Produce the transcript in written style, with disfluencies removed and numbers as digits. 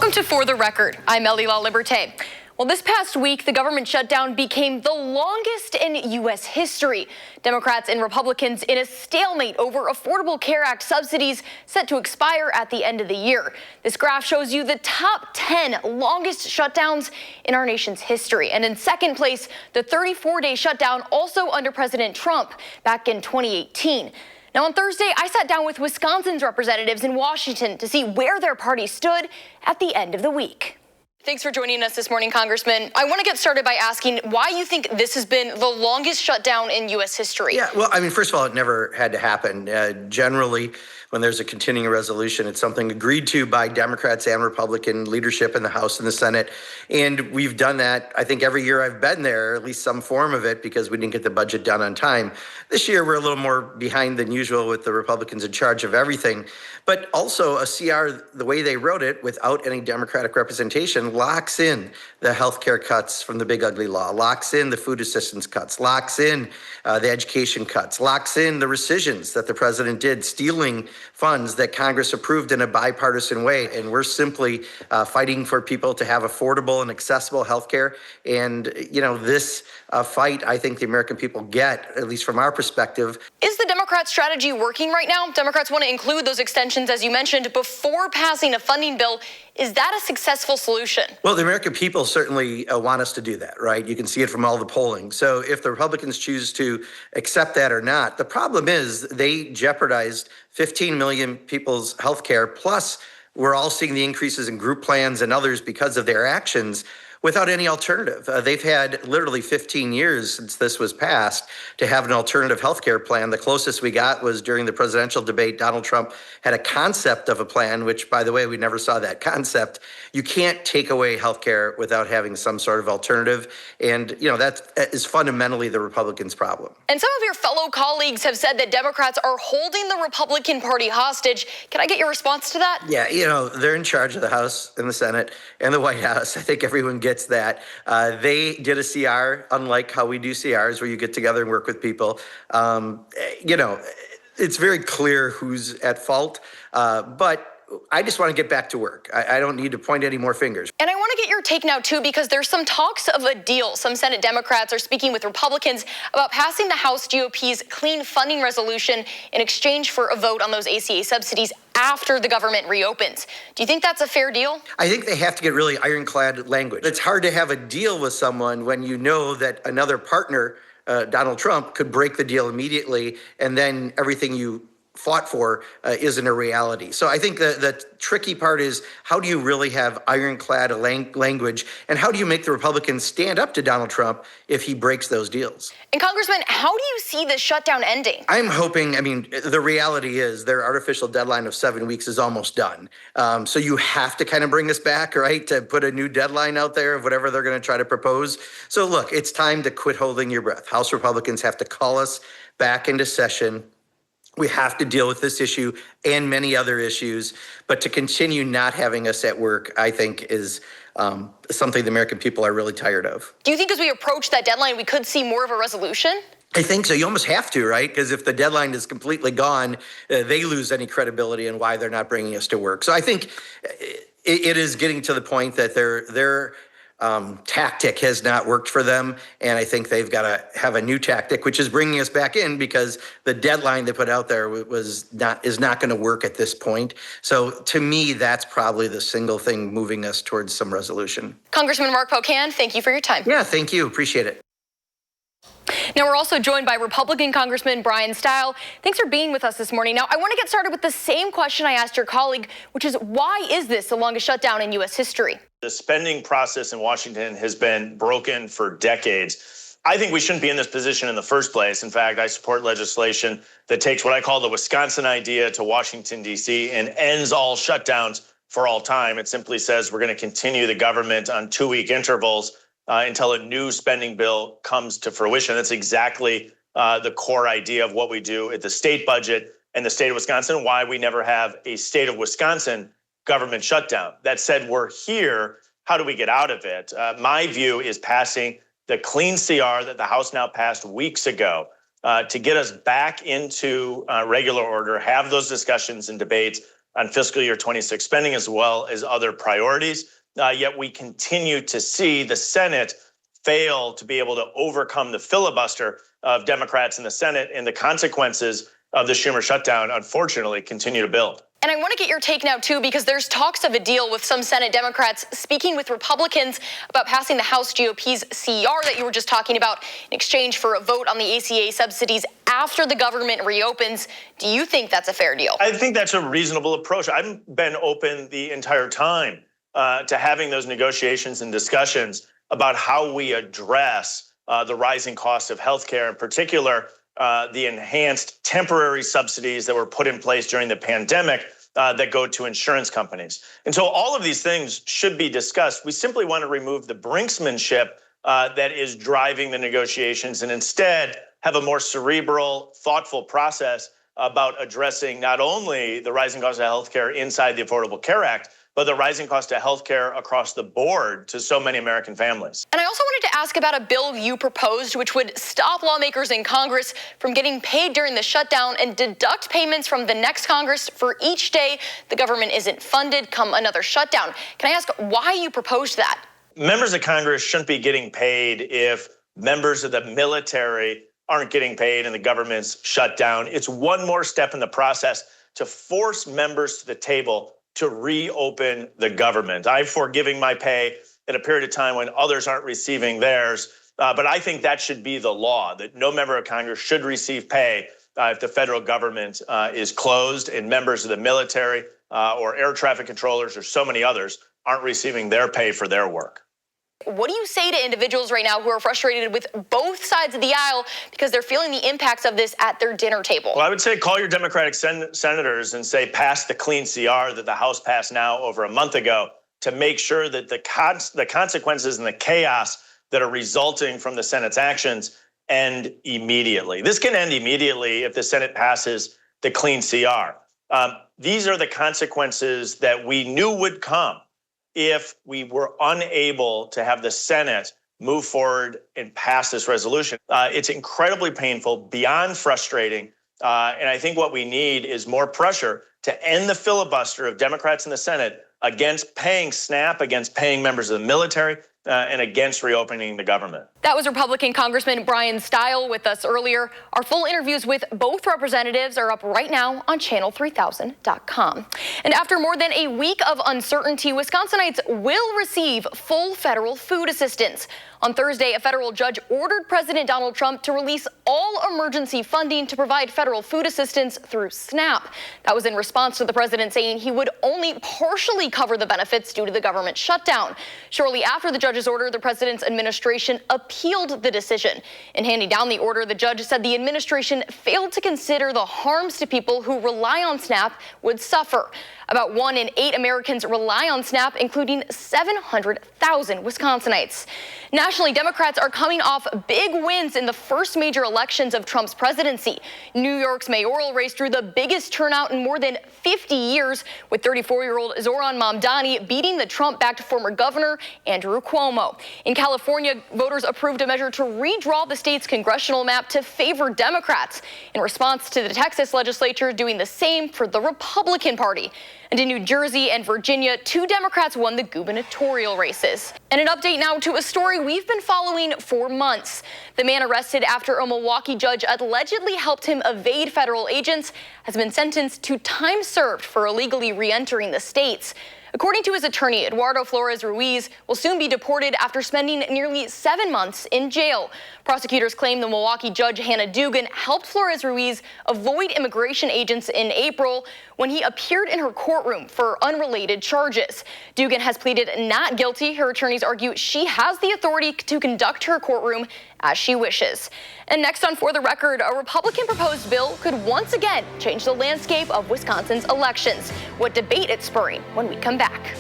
Welcome to For the Record. I'm Ellie La Liberté. Well, this past week, the government shutdown became the longest in U.S. history. Democrats and Republicans in a stalemate over Affordable Care Act subsidies set to expire at the end of the year. This graph shows you the top 10 longest shutdowns in our nation's history. And in second place, the 34-day shutdown, also under President Trump back in 2018. Now, on Thursday, I sat down with Wisconsin's representatives in Washington to see where their party stood at the end of the week. Thanks for joining us this morning, Congressman. I want to get started by asking why you think this has been the longest shutdown in U.S. history. Yeah, well, I mean, first of all, it never had to happen. Generally, when there's a continuing resolution, it's something agreed to by Democrats and Republican leadership in the House and the Senate. And we've done that, I think, every year I've been there, at least some form of it, because we didn't get the budget done on time. This year, we're a little more behind than usual with the Republicans in charge of everything. But also a CR, the way they wrote it, without any Democratic representation, locks in the health care cuts from the big ugly law, locks in the food assistance cuts, locks in the education cuts, locks in the rescissions that the president did, stealing funds that Congress approved in a bipartisan way. And we're simply fighting for people to have affordable and accessible health care. And, you know, this fight, I think the American people get, at least from our perspective. Is the Democrat strategy working right now? Democrats want to include those extensions, as you mentioned, before passing a funding bill. Is that a successful solution? Well, the American people certainly want us to do that, right? You can see it from all the polling. So if the Republicans choose to accept that or not, the problem is they jeopardized 15 million people's health care. Plus, we're all seeing the increases in group plans and others because of their actions without any alternative. They've had literally 15 years since this was passed to have an alternative health care plan. The closest we got was during the presidential debate. Donald Trump had a concept of a plan, which, by the way, we never saw that concept. You can't take away health care without having some sort of alternative. And, you know, that is fundamentally the Republicans' problem. And some of your fellow colleagues have said that Democrats are holding the Republican Party hostage. Can I get your response to that? Yeah, you know, they're in charge of the House and the Senate and the White House. I think everyone gets that. They did a CR, unlike how we do CRs, where you get together and work with people. You know, it's very clear who's at fault, but I just want to get back to work. I don't need to point any more fingers. And I want to get your take now, too, because there's some talks of a deal. Some Senate Democrats are speaking with Republicans about passing the House GOP's clean funding resolution in exchange for a vote on those ACA subsidies after the government reopens. Do you think that's a fair deal? I think they have to get really ironclad language. It's hard to have a deal with someone when you know that another partner, Donald Trump, could break the deal immediately, and then everything you fought for isn't a reality. So I think the tricky part is, how do you really have ironclad language, and how do you make the Republicans stand up to Donald Trump if he breaks those deals? And Congressman, how do you see this shutdown ending? I'm hoping, I mean, the reality is their artificial deadline of 7 weeks is almost done. So you have to kind of bring us back, right, to put a new deadline out there of whatever they're going to try to propose. So look, it's time to quit holding your breath. House Republicans have to call us back into session. We have to deal with this issue and many other issues, but to continue not having us at work, I think, is something the American people are really tired of. Do you think as we approach that deadline, we could see more of a resolution? I think so. You almost have to, right? Because if the deadline is completely gone, they lose any credibility in why they're not bringing us to work. So I think it is getting to the point that their tactic has not worked for them, and I think they've got to have a new tactic, which is bringing us back in, because the deadline they put out there is not going to work at this point. So to me, that's probably the single thing moving us towards some resolution. Congressman Mark Pocan, thank you for your time. Yeah, thank you. Appreciate it. Now, we're also joined by Republican Congressman Brian Stile. Thanks for being with us this morning. Now, I want to get started with the same question I asked your colleague, which is, why is this the longest shutdown in U.S. history? The spending process in Washington has been broken for decades. I think we shouldn't be in this position in the first place. In fact, I support legislation that takes what I call the Wisconsin idea to Washington, D.C. and ends all shutdowns for all time. It simply says we're going to continue the government on 2-week intervals until a new spending bill comes to fruition. That's exactly the core idea of what we do at the state budget and the state of Wisconsin, why we never have a state of Wisconsin government shutdown. That said, we're here. How do we get out of it? My view is passing the clean CR that the House now passed weeks ago to get us back into regular order, have those discussions and debates on fiscal year 26 spending as well as other priorities. Yet we continue to see the Senate fail to be able to overcome the filibuster of Democrats in the Senate, and the consequences of the Schumer shutdown, unfortunately, continue to build. And I want to get your take now, too, because there's talks of a deal with some Senate Democrats speaking with Republicans about passing the House GOP's CR that you were just talking about in exchange for a vote on the ACA subsidies after the government reopens. Do you think that's a fair deal? I think that's a reasonable approach. I've been open the entire time to having those negotiations and discussions about how we address the rising cost of healthcare, in particular, the enhanced temporary subsidies that were put in place during the pandemic that go to insurance companies. And so all of these things should be discussed. We simply want to remove the brinksmanship that is driving the negotiations and instead have a more cerebral, thoughtful process about addressing not only the rising cost of healthcare inside the Affordable Care Act, but the rising cost of healthcare across the board to so many American families. And I also wanted to ask about a bill you proposed, which would stop lawmakers in Congress from getting paid during the shutdown and deduct payments from the next Congress for each day the government isn't funded come another shutdown. Can I ask why you proposed that? Members of Congress shouldn't be getting paid if members of the military aren't getting paid and the government's shut down. It's one more step in the process to force members to the table to reopen the government. I'm for giving my pay at a period of time when others aren't receiving theirs. But I think that should be the law, that no member of Congress should receive pay if the federal government is closed and members of the military or air traffic controllers or so many others aren't receiving their pay for their work. What do you say to individuals right now who are frustrated with both sides of the aisle because they're feeling the impacts of this at their dinner table? Well, I would say call your Democratic senators and say pass the clean CR that the House passed now over a month ago to make sure that the consequences and the chaos that are resulting from the Senate's actions end immediately. This can end immediately if the Senate passes the clean CR. These are the consequences that we knew would come if we were unable to have the Senate move forward and pass this resolution. It's incredibly painful, beyond frustrating, and I think what we need is more pressure to end the filibuster of Democrats in the Senate against paying SNAP, against paying members of the military, and against reopening the government. That was Republican Congressman Brian Stile with us earlier. Our full interviews with both representatives are up right now on channel3000.com. And after more than a week of uncertainty, Wisconsinites will receive full federal food assistance. On Thursday, a federal judge ordered President Donald Trump to release all emergency funding to provide federal food assistance through SNAP. That was in response to the president saying he would only partially cover the benefits due to the government shutdown. Shortly after the judge's order, the president's administration appealed the decision. In handing down the order, the judge said the administration failed to consider the harms to people who rely on SNAP would suffer. About 1 in 8 Americans rely on SNAP, including 700,000 Wisconsinites. Nationally, Democrats are coming off big wins in the first major elections of Trump's presidency. New York's mayoral race drew the biggest turnout in more than 50 years, with 34-year-old Zohran Mamdani beating the Trump-backed former governor Andrew Cuomo. In California, voters approved a measure to redraw the state's congressional map to favor Democrats, in response to the Texas legislature doing the same for the Republican Party. And in New Jersey and Virginia, 2 Democrats won the gubernatorial races. And an update now to a story we've been following for months. The man arrested after a Milwaukee judge allegedly helped him evade federal agents has been sentenced to time served for illegally re-entering the states. According to his attorney, Eduardo Flores Ruiz will soon be deported after spending nearly 7 months in jail. Prosecutors claim the Milwaukee judge Hannah Dugan helped Flores Ruiz avoid immigration agents in April when he appeared in her courtroom for unrelated charges. Dugan has pleaded not guilty. Her attorneys argue she has the authority to conduct her courtroom as she wishes. And next on For the Record, a Republican proposed bill could once again change the landscape of Wisconsin's elections. What debate it's spurring when we come back.